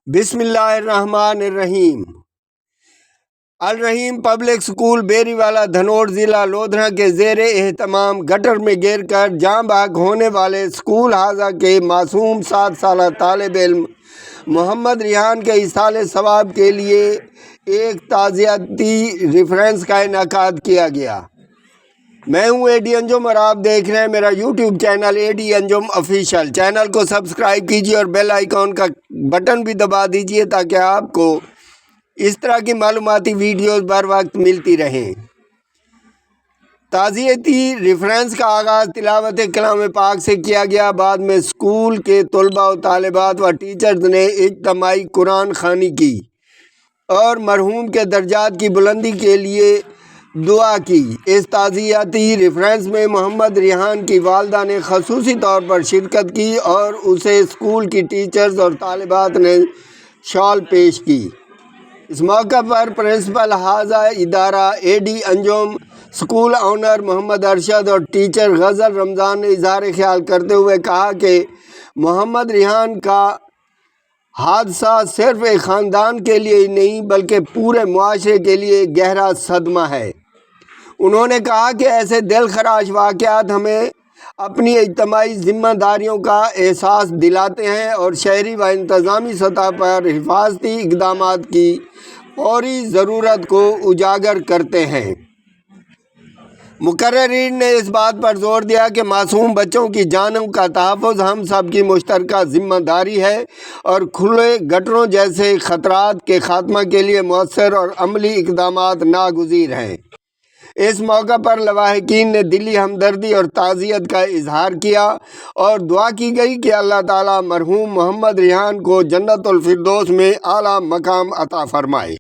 بسم اللہ الرحمن الرحیم۔ الرحیم پبلک سکول بیری والا دھنوٹ ضلع لودھرا کے زیر اہتمام گٹر میں گر کر جاں بحق ہونے والے سکول حاضہ کے معصوم 7 سالہ طالب علم محمد ریحان کے ایصال ثواب کے لیے ایک تعزیتی ریفرنس کا انعقاد کیا گیا۔ میں ہوں اے ڈی انجم اور آپ دیکھ رہے ہیں میرا یوٹیوب چینل اے ڈی انجم آفیشیل۔ چینل کو سبسکرائب کیجیے اور بیل آئیکن کا بٹن بھی دبا دیجیے تاکہ آپ کو اس طرح کی معلوماتی ویڈیوز بر وقت ملتی رہیں۔ تعزیتی ریفرنس کا آغاز تلاوت کلام پاک سے کیا گیا۔ بعد میں اسکول کے طلباء و طالبات و ٹیچرز نے اجتماعی قرآن خوانی کی اور مرحوم کے درجات کی بلندی کے لیے دعا کی۔ اس تعزیتی ریفرنس میں محمد ریحان کی والدہ نے خصوصی طور پر شرکت کی اور اسے اسکول کی ٹیچرز اور طالبات نے شال پیش کی۔ اس موقع پر پرنسپل حاضہ ادارہ اے ڈی انجم، اسکول آنر محمد ارشد اور ٹیچر غزل رمضان نے اظہار خیال کرتے ہوئے کہا کہ محمد ریحان کا حادثہ صرف ایک خاندان کے لیے ہی نہیں بلکہ پورے معاشرے کے لیے گہرا صدمہ ہے۔ انہوں نے کہا کہ ایسے دل خراش واقعات ہمیں اپنی اجتماعی ذمہ داریوں کا احساس دلاتے ہیں اور شہری و انتظامی سطح پر حفاظتی اقدامات کی فوری ضرورت کو اجاگر کرتے ہیں۔ مقررین نے اس بات پر زور دیا کہ معصوم بچوں کی جانوں کا تحفظ ہم سب کی مشترکہ ذمہ داری ہے اور کھلے گٹروں جیسے خطرات کے خاتمہ کے لیے مؤثر اور عملی اقدامات ناگزیر ہیں۔ اس موقع پر لواحقین نے دلی ہمدردی اور تعزیت کا اظہار کیا اور دعا کی گئی کہ اللہ تعالیٰ مرحوم محمد ریحان کو جنت الفردوس میں اعلیٰ مقام عطا فرمائے۔